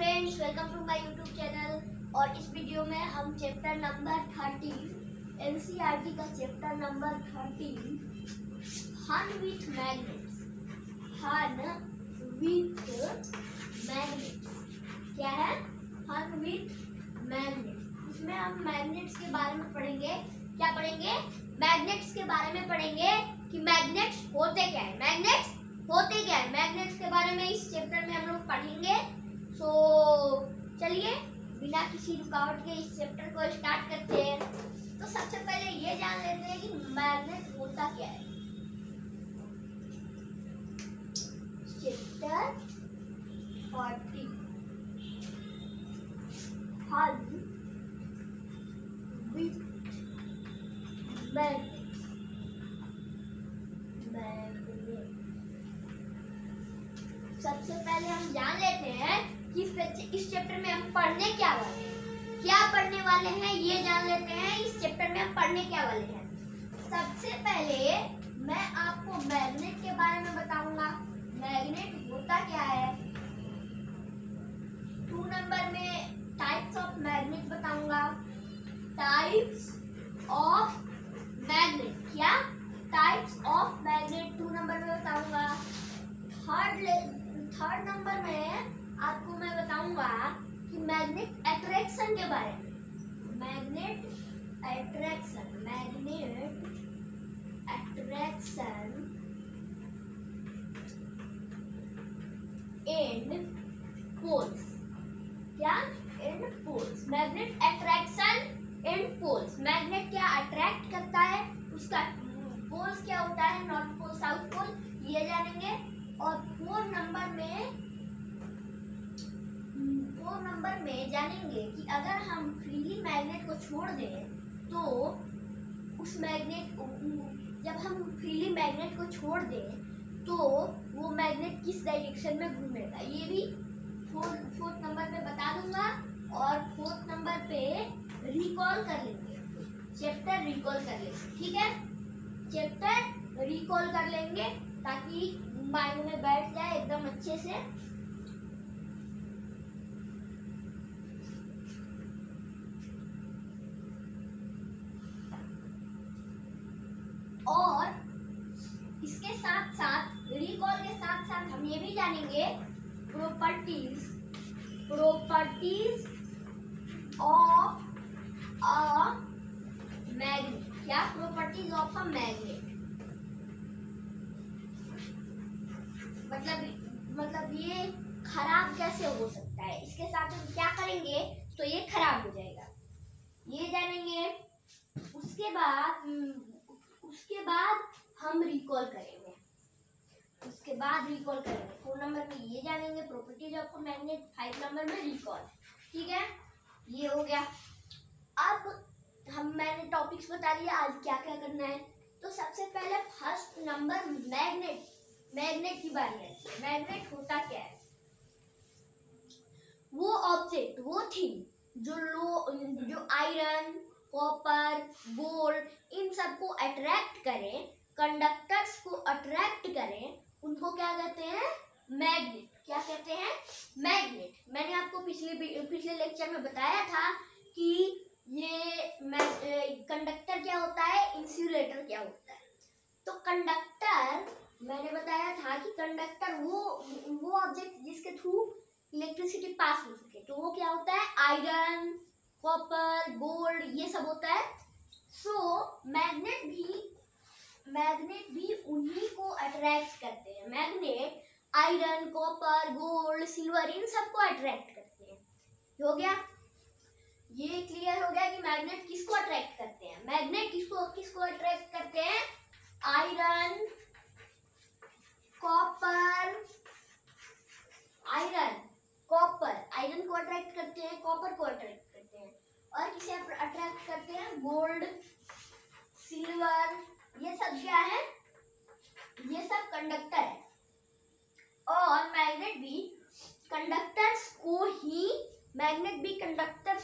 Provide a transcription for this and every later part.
Friends, welcome to my YouTube channel. और इस video में हम चैप्टर नंबर 13 एनसीईआरटी का chapter number 13 fun with magnets. Fun with magnets क्या है? हन विथ मैग्नेट्स। इसमें हम मैग्नेट्स के बारे में पढ़ेंगे। क्या पढ़ेंगे? मैग्नेट्स के बारे में पढ़ेंगे कि मैग्नेट्स होते क्या है, मैग्नेट्स होते क्या है, मैग्नेट्स के बारे में इस चैप्टर में हम लोग पढ़ेंगे। तो चलिए बिना किसी रुकावट के इस चैप्टर को स्टार्ट करते हैं। तो सबसे पहले ये जान लेते हैं कि मैग्नेट होता क्या है। चैप्टर 40 हन विथ मैग्नेट। सबसे पहले हम जान लेते हैं कि इस चैप्टर में हम पढ़ने क्या वाले हैं, क्या पढ़ने वाले हैं, ये जान लेते हैं इस चैप्टर में हम पढ़ने क्या वाले हैं। सबसे पहले मैं आपको मैग्नेट के बारे में बताऊंगा। मैग्नेट होता क्या है। 2 नंबर में टाइप्स ऑफ मैग्नेट बताऊंगा। टाइप्स ऑफ मैग्नेट, क्या टाइप्स ऑफ मैग्नेट 2 नंबर में बताऊंगा। थर्ड नंबर में आपको मैं बताऊंगा कि मैग्नेट अट्रैक्शन के बारे में। Magnet attraction and poles. क्या? And poles. Magnet attraction and poles. Magnet क्या अट्रैक्ट करता है, उसका पोल्स क्या होता है, नॉर्थ पोल साउथ पोल, ये जानेंगे। और 4 नंबर में जानेंगे कि अगर हम फ्रीली मैग्नेट को छोड़ दें तो उस मैग्नेट, जब हम फ्रीली मैग्नेट को छोड़ दें तो वो मैग्नेट किस डायरेक्शन में घूमेगा, ये भी 4th नंबर पे बता दूंगा। और 4th नंबर पे रिकॉल कर लेंगे, चैप्टर रिकॉल कर लेंगे। ठीक है, चैप्टर रिकॉल कर लेंगे ताकि माइंड में बैठ जाए एकदम अच्छे से। और इसके साथ साथ, रिकॉल के साथ साथ हम ये भी जानेंगे प्रॉपर्टीज ऑफ अ मैग्नेट। क्या? Properties of a magnet. मतलब ये खराब कैसे हो सकता है, इसके साथ हम क्या करेंगे तो ये खराब हो जाएगा, ये जानेंगे। उसके बाद हम रिकॉल करेंगे। 4 नंबर में ये जानेंगे प्रॉपर्टीज ऑफ मैग्नेट, 5 नंबर में रिकॉल। ठीक है, ये हो गया। अब मैंने टॉपिक्स बता दिया, आज क्या क्या करना है। तो सबसे पहले फर्स्ट नंबर मैग्नेट की बारी है। मैग्नेट होता क्या है? वो ऑब्जेक्ट, वो थिंग जो आयरन, कॉपर, गोल्ड इन सबको अट्रैक्ट करें, कंडक्टर्स को अट्रैक्ट करें, उनको क्या कहते हैं? मैग्नेट। क्या कहते हैं? मैग्नेट। मैंने आपको पिछले लेक्चर में बताया था कि ये कंडक्टर क्या होता है, इंसुलेटर क्या होता है। तो कंडक्टर, मैंने बताया था कि कंडक्टर वो ऑब्जेक्ट जिसके थ्रू इलेक्ट्रिसिटी पास हो सके, तो वो क्या होता है? आयरन, कॉपर, गोल्ड, ये सब होता है। सो मैग्नेट भी उन्हीं को अट्रैक्ट करते हैं। Magnet iron, copper, gold, silver इन सबको अट्रैक्ट करते हैं। हो गया, ये क्लियर हो गया कि मैग्नेट किसको अट्रैक्ट करते हैं। मैग्नेट किसको अट्रैक्ट करते हैं? आयरन, कॉपर को अट्रैक्ट करते हैं, कॉपर को अट्रैक्ट करते हैं। और किसे अट्रैक्ट करते हैं? गोल्ड, सिल्वर, ये सब क्या है? ये सब कंडक्टर है। और मैग्नेट भी कंडक्टर्स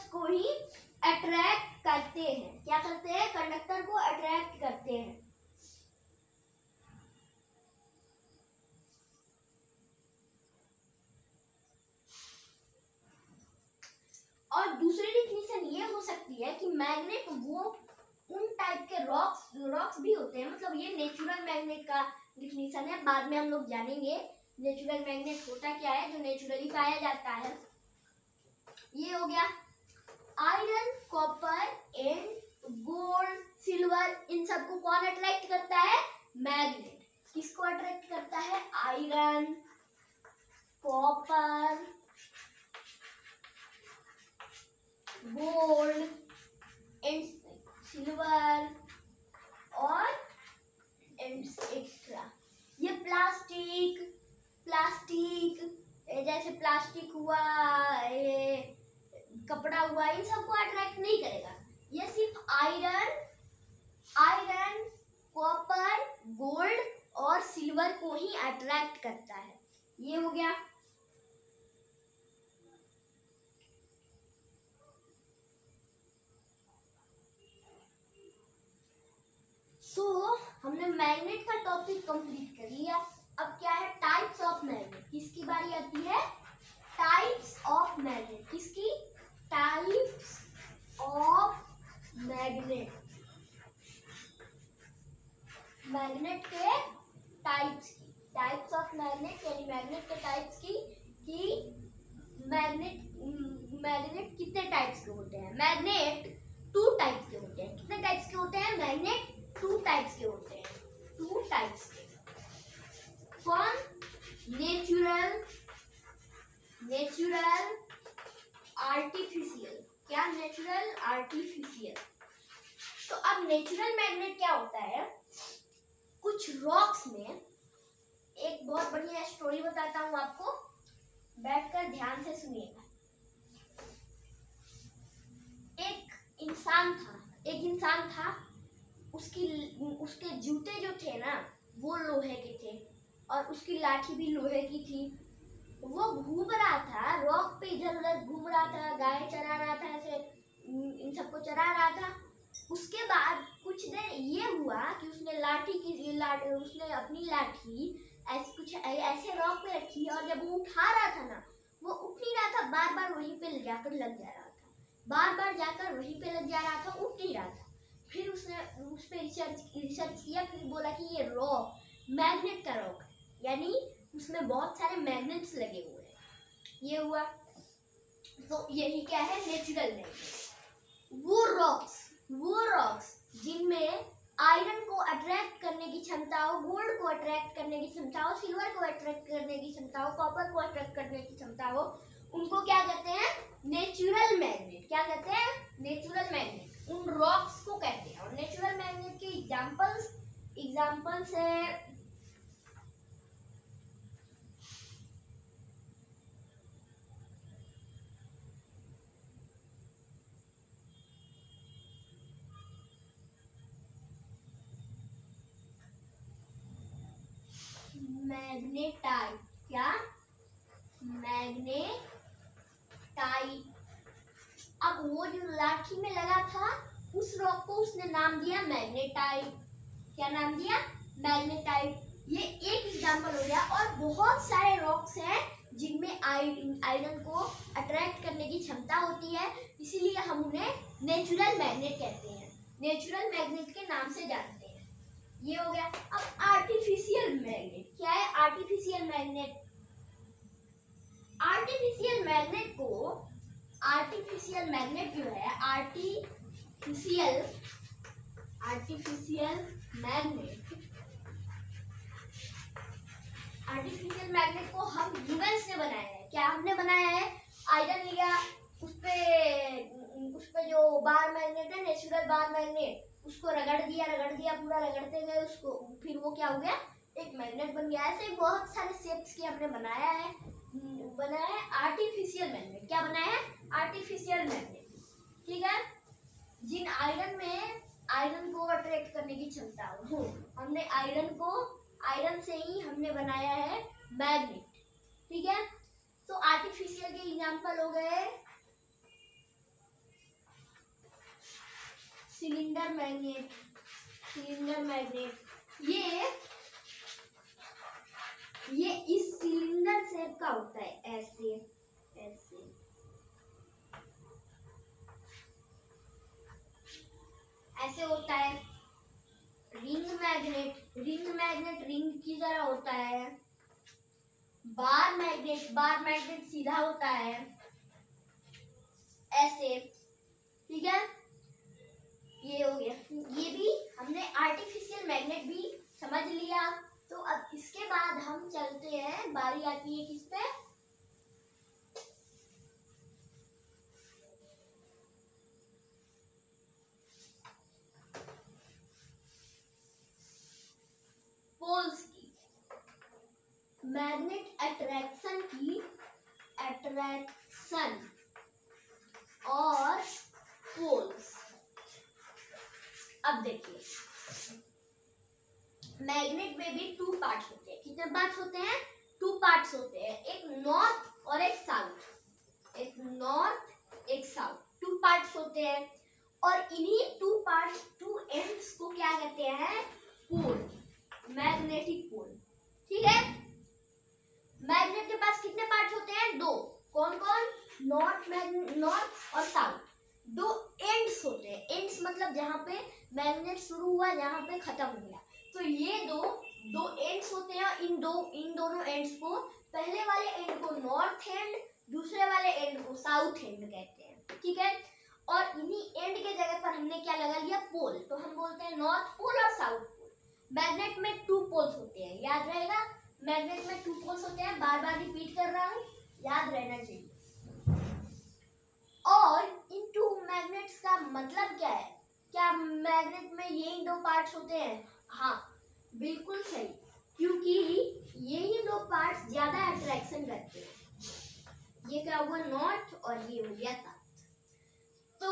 को ही अट्रैक्ट करते हैं। क्या करते हैं? कंडक्टर को अट्रैक्ट करते हैं। और दूसरी डिफिनीशन ये हो सकती है कि मैग्नेट वो उन टाइप के रॉक्स भी होते हैं, मतलब ये नेचुरल मैग्नेट का डिफिनीशन है। बाद में हम लोग जानेंगे नेचुरल मैग्नेट होता क्या है, जो नेचुरली पाया जाता है। ये हो गया iron, copper and gold, silver, इन सबको कौन अट्रैक्ट करता है? मैग्नेट। किसको अट्रैक्ट करता है? Iron, copper, gold and silver और एक्स्ट्रा। ये प्लास्टिक जैसे प्लास्टिक हुआ, ये कपड़ा हुआ, इन सबको अट्रैक्ट नहीं करेगा। ये सिर्फ आयरन, कॉपर, गोल्ड और सिल्वर को ही अट्रैक्ट करता है। ये हो गया। हमने मैग्नेट का टॉपिक कंप्लीट कर लिया। अब क्या है? Types of magnet. किसकी बारी आती है? Types of magnet. किसकी? Types of magnet. मैग्नेट के टाइप्स की, टाइप्स ऑफ मैग्नेट यानी मैग्नेट के टाइप्स की, कि मैग्नेट कितने टाइप्स के होते हैं? मैग्नेट 2 टाइप्स के होते हैं। कितने टाइप्स के होते हैं? मैग्नेट 2 टाइप्स के होते हैं। 2 टाइप्स के। कौन? Natural, artificial. क्या? Natural, artificial. तो अब नेचुरल मैग्नेट क्या होता है? कुछ रॉक्स में, एक बहुत बढ़िया स्टोरी बताता हूँ आपको, बैठकर ध्यान से सुनिएगा। एक इंसान था, उसके जूते जो थे ना वो लोहे के थे और उसकी लाठी भी लोहे की थी। वो घूम रहा था रॉक पे, इधर उधर घूम रहा था, गाय चरा रहा था, ऐसे इन सबको चरा रहा था। उसके बाद कुछ देर ये हुआ कि उसने उसने अपनी लाठी ऐसे रॉक पे रखी और जब वो उठा रहा था ना, वो उठ नहीं रहा था, बार बार वहीं पे जाकर लग जा रहा था, बार बार जाकर वहीं पे लग जा रहा था, उठ नहीं रहा था। फिर उसने उस पर रिसर्च किया, फिर बोला कि ये रॉक मैग्नेट का रॉक है, यानी उसमें बहुत सारे मैग्नेट्स लगे हुए हैं। ये हुआ। तो यही क्या है? Natural magnet. वो रॉक्स जिनमें आयरन को अट्रैक्ट करने की क्षमता हो, गोल्ड को अट्रैक्ट करने की क्षमता हो, सिल्वर को अट्रैक्ट करने की क्षमता हो, कॉपर को अट्रैक्ट करने की क्षमता हो, उनको क्या कहते हैं? Natural magnet. क्या कहते हैं? Natural magnet. उन रॉक्स को कहते हैं। और नेचुरल मैग्नेट के एग्जांपल्स है मैग्नेटाइट। क्या? मैग्नेटाइट। अब वो जो लाठी में लगा था उस रॉक को उसने नाम दिया मैग्नेटाइट। क्या नाम दिया? मैग्नेटाइट। ये एक एग्जांपल हो गया। और बहुत सारे रॉक्स हैं जिनमें आयरन को अट्रैक्ट करने की क्षमता होती है, इसीलिए हम उन्हें नेचुरल मैग्नेट कहते हैं, नेचुरल मैग्नेट के नाम से जानते हैं। ये हो गया। अब आर्टिफिशियल मैग्नेट। क्या है आर्टिफिशियल मैग्नेट? आर्टिफिशियल मैग्नेट जो है, आर्टिफिशियल मैग्नेट को हम ह्यूमंस ने बनाया है। क्या हमने बनाया है? आयरन लिया, उस पे जो बार मैग्नेट है, नेचुरल बार मैग्नेट, उसको रगड़ दिया, पूरा रगड़ते गए उसको, फिर वो क्या हो गया? एक मैग्नेट बन गया। ऐसे बहुत सारे शेप्स के हमने बनाया है आर्टिफिशियल मैग्नेट। क्या बनाया है? Artificial magnet. ठीक है। जिन आयरन को अट्रैक्ट करने की क्षमता हो, हमने आयरन से ही हमने बनाया है मैग्नेट। ठीक है। तो आर्टिफिशियल के एग्जांपल हो गए सिलेंडर मैग्नेट। ये इस सिलेंडर शेप का होता है, ऐसे बार मैग्नेट सीधा होता है ऐसे, ठीक है। ये हो गया, ये भी हमने आर्टिफिशियल मैग्नेट भी समझ लिया। तो अब इसके बाद हम चलते हैं, बारी आती है किस पे, पोल्स की। मैग्नेट अट्रैक्शन की, अट्रैक्शन और पोल्स। अब देखिए, मैग्नेट में भी टू पार्ट्स होते हैं। कितने पार्ट्स होते हैं? टू पार्ट्स होते हैं, एक नॉर्थ और एक साउथ। एक नॉर्थ एक साउथ, टू पार्ट्स होते हैं। और इन्हीं टू पार्ट्स, टू एंड्स को क्या कहते हैं? पोल, मैग्नेटिक पोल, ठीक है। मैग्नेट के पास कितने पार्ट्स होते हैं? दो। कौन कौन? नॉर्थ और साउथ। दो एंड्स होते हैं। एंड्स मतलब जहाँ पे मैग्नेट शुरू हुआ, जहाँ पे खत्म हो गया। तो ये दो एंड्स होते हैं। इन दोनों एंड्स को, पहले वाले एंड को नॉर्थ एंड, दूसरे वाले एंड को साउथ एंड कहते हैं, ठीक है। और इन्हीं एंड के जगह पर हमने क्या लगा लिया? पोल। तो हम बोलते हैं नॉर्थ पोल और साउथ पोल। मैग्नेट में टू पोल्स होते हैं, याद रहेगा। मैग्नेट में टू पोल्स होते हैं, बार बार रिपीट कर रहा हूँ, याद रहना चाहिए। और इन टू मैग्नेट्स का मतलब क्या है? क्या मैग्नेट में यही दो पार्ट्स होते हैं? हाँ, बिल्कुल सही, क्योंकि यही दो पार्ट्स ज्यादा अट्रैक्शन करते हैं। ये क्या हुआ? नॉर्थ, और ये हो गया साउथ। तो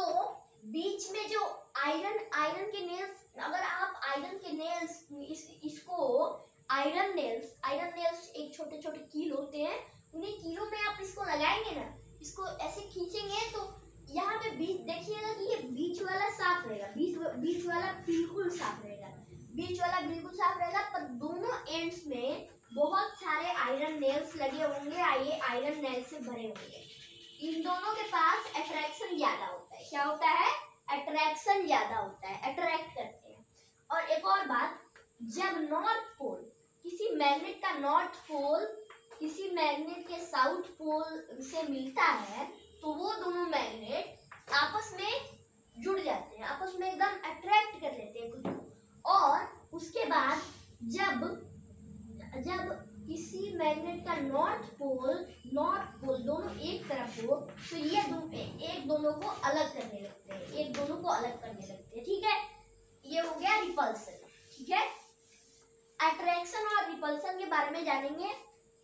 बीच में जो आयरन के नेल्स, अगर आप आयरन के नेल्स, इसको आयरन नेल्स एक छोटे छोटे कील होते हैं, उन्हीं कीलों में आप इसको लगाएंगे ना, इसको ऐसे खींचेंगे तो यहाँ पे बीच देखिएगा कि ये बीच वाला साफ रहेगा, बीच वाला बिल्कुल साफ रहेगा, पर दोनों एंड्स में बहुत सारे आयरन नेल्स लगे होंगे, ये आयरन नेल से भरे होंगे। इन दोनों के पास अट्रैक्शन ज्यादा होता है। क्या होता है? अट्रैक्शन ज्यादा होता है, अट्रैक्ट करते हैं। और एक और बात, जब नॉर्थ पोल, किसी मैग्नेट का नॉर्थ पोल किसी मैग्नेट के साउथ पोल से मिलता है, तो वो दोनों मैग्नेट आपस में जुड़ जाते हैं, आपस में एकदम अट्रैक्ट कर लेते हैं खुद को। और उसके बाद जब किसी मैग्नेट का नॉर्थ पोल दोनों एक तरफ हो, तो ये दोनों को अलग करने लगते हैं, ठीक है। ये हो गया रिपल्सन, ठीक है। अट्रैक्शन और रिपल्सन के बारे में जानेंगे।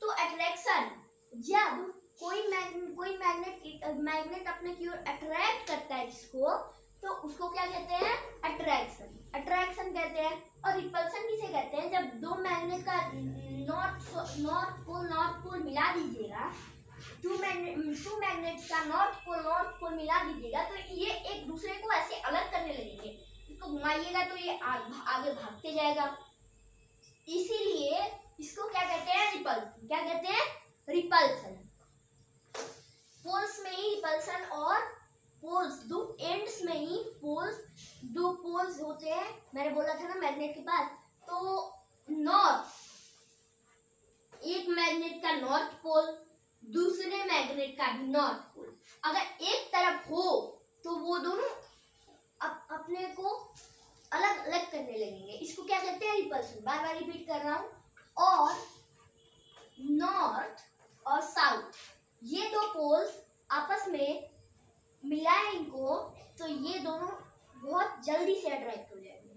तो अट्रैक्शन, जब कोई मैग्नेट अपने की ओर अट्रैक्ट करता है जिसको, तो उसको क्या कहते हैं? अट्रैक्शन कहते हैं। और रिपल्सन किसे कहते हैं? जब दो मैग्नेट का नॉर्थ पोल मिला दीजिएगा, टू मैग्नेट्स का नॉर्थ पोल मिला दीजिएगा, तो ये एक दूसरे को ऐसे अलग करने लगेंगे। इसको घुमाइएगा तो ये आगे भागते जाएगा, इसीलिए इसको क्या कहते हैं? रिपल्सन। क्या कहते हैं? रिपल्सन। पोल्स में ही रिपल्सन, और पोल्स दो एंड्स में ही दो पोल्स होते हैं। मैंने बोला था ना मैग्नेट के पास, तो नॉर्थ, एक मैग्नेट का नॉर्थ पोल, दूसरे मैग्नेट का भी नॉर्थ पोल अगर एक तरफ हो, तो वो दोनों अपने को अलग अलग करने लगेंगे। इसको क्या कहते हैं? रिपल्सन। बार बार रिपीट कर रहा हूँ। और नॉर्थ और साउथ, ये दो पोल्स आपस में मिलाएं इनको, तो ये दोनों बहुत जल्दी से अट्रैक्ट हो जाएंगे।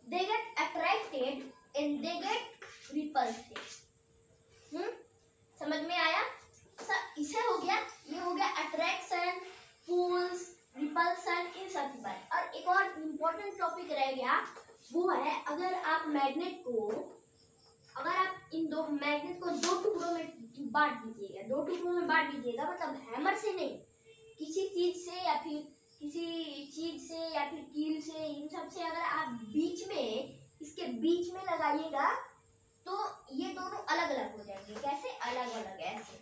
They get attracted and they get repulsed. समझ में आया? इसे हो गया, ये हो गया अट्रैक्शन, पोल्स, रिपल्सन, इन सब की बात। और एक और इम्पोर्टेंट टॉपिक रह गया, वो है अगर आप इन दो मैग्नेट को दो टुकड़ों में बांट दीजिएगा, मतलब हैमर से नहीं, किसी चीज से या फिर कील से, इन सब से अगर आप इसके बीच में लगाइएगा, तो ये दोनों अलग अलग हो जाएंगे। कैसे? अलग अलग ऐसे।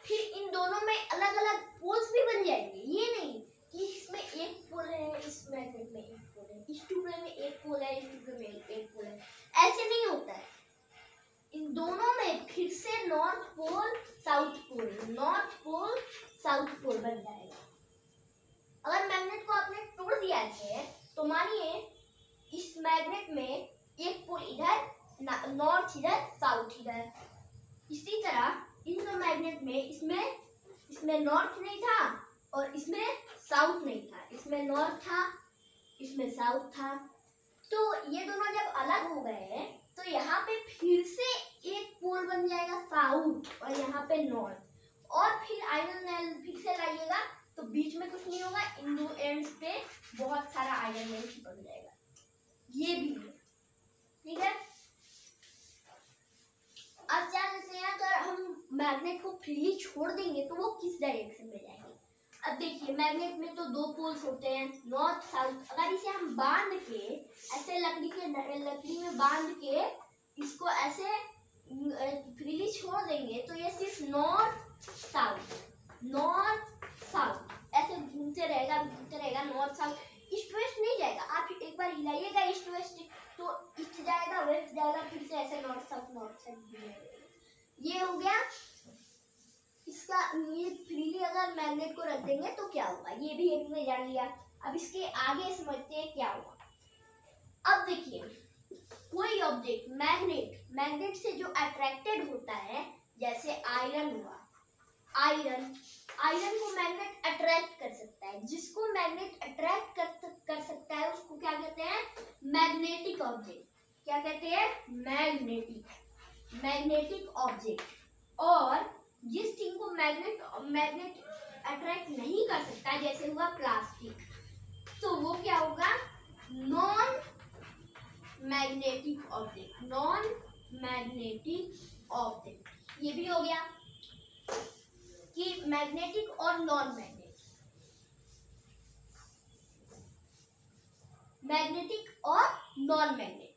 फिर इन दोनों में अलग अलग पोल्स भी बन जाएंगे। ये नहीं कि इसमें एक पोल है, इस मैग्नेट में एक पोल है, इस टुकड़े में एक पोल है, इस टुकड़े में एक पोल है, ऐसे नहीं होता है। इन दोनों में फिर से नॉर्थ पोल साउथ पोल बन जाएगा। अगर मैग्नेट को आपने तोड़ दिया है तो मानिए इस मैग्नेट में एक पोल इधर नॉर्थ इधर साउथ इधर। इसी तरह इन दो मैग्नेट में इसमें नॉर्थ नहीं था और इसमें साउथ नहीं था, इसमें नॉर्थ था इसमें साउथ था। तो ये दोनों जब अलग हो गए तो यहाँ पे फिर से एक पोल बन जाएगा साउथ और यहाँ पे नॉर्थ। और फिर आयरन नाइल फिर से लाइएगा तो बीच में कुछ नहीं होगा, इन दो एंड्स पे बहुत सारा आयरन नाइल चिपक जाएगा। ये भी है, ठीक है। अब क्या कहते हैं, अगर हम मैग्नेट को फ्रीली छोड़ देंगे तो वो किस डायरेक्शन में जाएंगे। अब देखिए मैग्नेट में तो दो पोल्स होते हैं नॉर्थ साउथ। अगर इसे हम बांध के ऐसे लकड़ी में बांध के इसको ऐसे फ्रीली छोड़ देंगे तो ये सिर्फ नॉर्थ साउथ ऐसे घूमते रहेगा नॉर्थ साउथ। ईस्ट वेस्ट नहीं जाएगा। आप एक बार हिलाइएगा ईस्ट वेस्ट तो ईस्ट जाएगा वेस्ट जाएगा, फिर से ऐसे नॉर्थ साउथ। ये हो गया इसका। ये फ्रीली अगर मैग्नेट को रख देंगे तो क्या होगा, ये भी एक ने जान लिया। अब इसके आगे समझते हैं क्या होगा। अब देखिए कोई ऑब्जेक्ट मैग्नेट से जो अट्रैक्टेड होता है, जैसे आयरन हुआ, आयरन को मैग्नेट अट्रैक्ट कर सकता है। जिसको मैग्नेट अट्रैक्ट कर सकता है उसको क्या कहते हैं, मैग्नेटिक ऑब्जेक्ट। क्या कहते हैं, मैग्नेटिक ऑब्जेक्ट। और जिस थिंग को मैग्नेट अट्रैक्ट नहीं कर सकता, जैसे हुआ प्लास्टिक, तो वो क्या होगा, नॉन मैग्नेटिक ऑब्जेक्ट। ये भी हो गया कि मैग्नेटिक और नॉन मैग्नेटिक और नॉन मैग्नेटिक।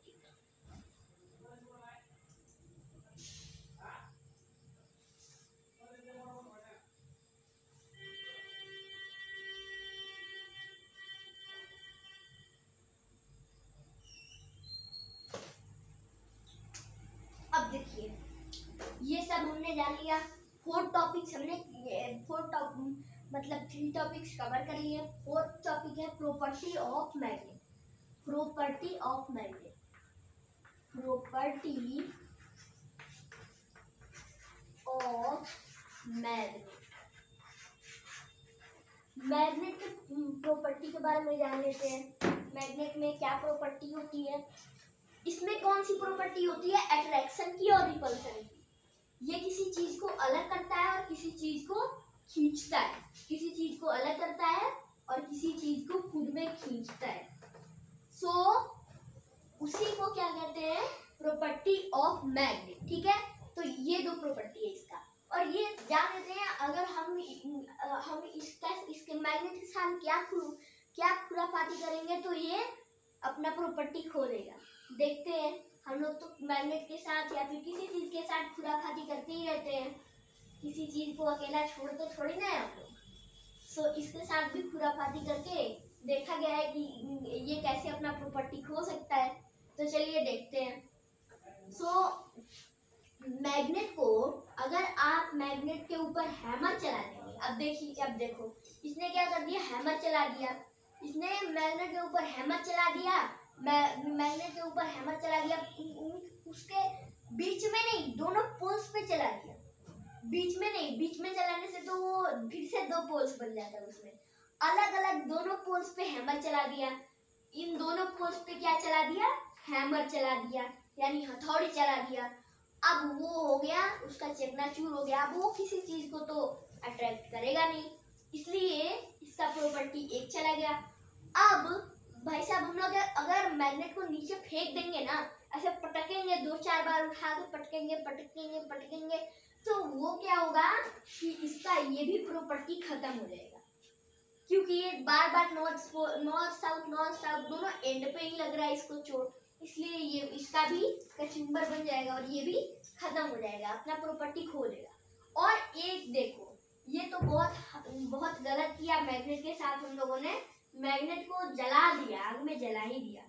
अब देखिए ये सब हमने जान लिया। 4 टॉपिक्स हमने मतलब 3 टॉपिक्स कवर कर लिए। 4th टॉपिक है प्रॉपर्टी ऑफ मैग्नेट। मैग्नेट के प्रॉपर्टी के बारे में जान लेते हैं। मैग्नेट में क्या प्रॉपर्टी होती है, इसमें कौन सी प्रॉपर्टी होती है, अट्रैक्शन की और रिपल्शन की। ये किसी चीज को अलग करता है और किसी चीज को खींचता है, किसी चीज को अलग करता है और किसी चीज को खुद में खींचता है। उसी को क्या कहते हैं, प्रॉपर्टी ऑफ मैग्नेट। ठीक है, तो ये 2 प्रॉपर्टी है इसका। और ये जान लेते हैं, अगर हम इसके मैग्नेट के साथ क्या खुराफाती करेंगे तो ये अपना प्रॉपर्टी खो देगा। देखते हैं, हम लोग तो मैग्नेट के साथ या फिर किसी चीज के साथ खुराफाती करते ही रहते हैं, किसी चीज को अकेला छोड़ते थोड़ी ना है हम लोग। इसके साथ भी खुराफाती करके देखा गया है कि ये कैसे अपना प्रॉपर्टी खो सकता है। तो चलिए देखते हैं। मैग्नेट को अगर आप मैग्नेट के ऊपर हैमर चला देंगे, अब देखो इसने क्या कर दिया, हैमर चला दिया। इसने मैग्नेट के ऊपर हैमर चला दिया, मैग्नेट के ऊपर हैमर चला दिया, उसके बीच में नहीं, दोनों पोल्स पे चला दिया। बीच में नहीं, बीच में चलाने से तो वो फिर से 2 पोल्स बन जाता है। उसमें अलग अलग दोनों पोल्स पे हैमर चला दिया। इन दोनों पोल्स पे क्या चला दिया, हैमर चला दिया, यानी हथौड़ी चला दिया। अब वो हो गया, उसका चकनाचूर हो गया। अब वो किसी चीज को तो अट्रैक्ट करेगा नहीं, इसलिए इसका प्रॉपर्टी 1 चला गया। अब भाई साहब, हम लोग अगर मैग्नेट को नीचे फेंक देंगे ना, ऐसे पटकेंगे, 2-4 बार उठा के पटकेंगे, तो वो क्या होगा कि इसका ये भी प्रॉपर्टी खत्म हो जाएगा, क्योंकि ये बार बार नॉर्थ साउथ दोनों एंड पे ही लग रहा है इसको चोट, इसलिए ये इसका भी कचुम्बर बन जाएगा और ये भी खत्म हो जाएगा, अपना प्रॉपर्टी खो देगा। और एक देखो, ये तो बहुत गलत किया मैग्नेट के साथ। हम लोगों ने मैग्नेट को जला दिया, आग में जला ही दिया।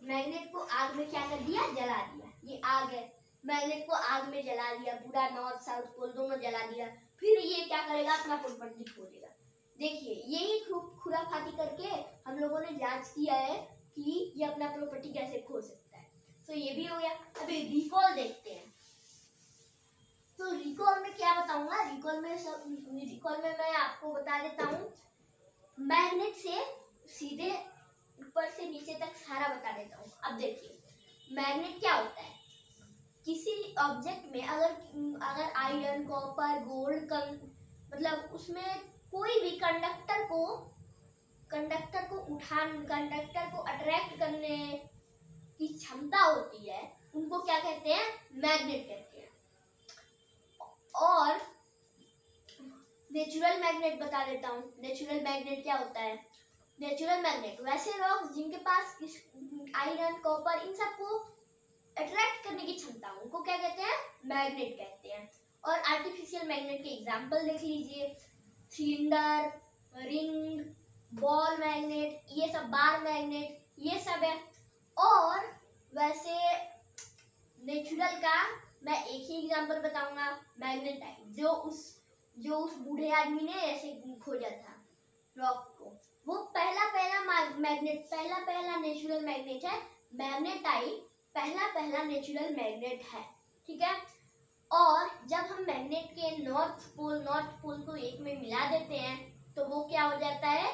मैग्नेट को आग में क्या कर दिया, जला दिया। ये आग है, मैग्नेट को आग में जला दिया, पूरा नॉर्थ साउथ पोल दोनों जला दिया, फिर ये क्या करेगा, अपना प्रॉपर्टी खो देगा। देखिए यही खुराफाती करके हम लोगों ने जांच किया है कि ये अपना प्रॉपर्टी कैसे खो सकता है। तो ये भी हो गया। अभी रिकॉल देखते हैं। तो रिकॉल में क्या बताऊंगा, रिकॉल में मैं आपको बता देता हूँ, मैग्नेट से सीधे ऊपर से नीचे तक सारा बता देता हूँ। अब देखिए मैग्नेट क्या होता है, किसी ऑब्जेक्ट में अगर आयरन, कॉपर, गोल्ड मतलब उसमें कोई भी कंडक्टर को अट्रैक्ट करने की क्षमता होती है, उनको क्या कहते हैं, मैग्नेट कहते हैं। और नेचुरल मैग्नेट बता देता हूँ। नेचुरल मैग्नेट क्या होता है, नेचुरल मैग्नेट वैसे रॉक्स जिनके पास आयरन, कॉपर इन सबको अट्रैक्ट करने की क्षमता, उनको क्या कहते हैं, मैग्नेट कहते हैं। और आर्टिफिशियल मैग्नेट के एग्जांपल देख लीजिए, सिलेंडर, रिंग, बॉल मैग्नेट, ये सब बार मैग्नेट, ये सब है। और वैसे नेचुरल का मैं एक ही एग्जांपल बताऊंगा, मैग्नेटाइट, जो उस बूढ़े आदमी ने ऐसे खोजा था रॉक को, वो पहला नेचुरल मैग्नेट है। मैग्नेटाइट पहला नेचुरल मैग्नेट है, ठीक है। और जब हम मैग्नेट के नॉर्थ पोल को एक में मिला देते हैं तो वो क्या हो जाता है,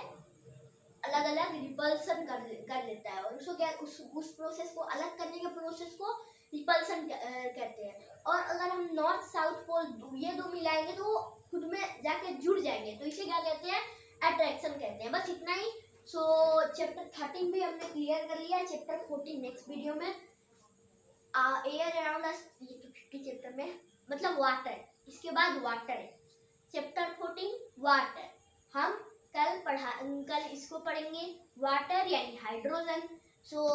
अलग अलग रिपल्सन कर लेता है। और उसको क्या, उस प्रोसेस को अलग करने के प्रोसेस को रिपल्सन कहते हैं। और अगर हम नॉर्थ साउथ पोल ये दो मिलाएंगे तो वो खुद में जाके जुड़ जाएंगे, तो इसे क्या कहते हैं, अट्रैक्शन कहते हैं। बस इतना ही। सो चैप्टर 13 भी हमने क्लियर कर लिया। चैप्टर 14 नेक्स्ट वीडियो में। एयर अराउंड अस, ये तो 50 चैप्टर में, मतलब वाटर, इसके बाद वाटर है चैप्टर 14 वाटर। हम कल इसको पढ़ेंगे, वाटर यानी हाइड्रोजन। सो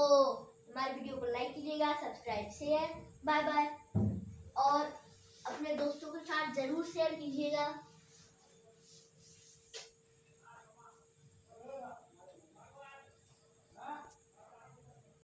हमारे वीडियो को लाइक कीजिएगा, सब्सक्राइब, शेयर, बाय बाय। और अपने दोस्तों के साथ जरूर शेयर कीजिएगा।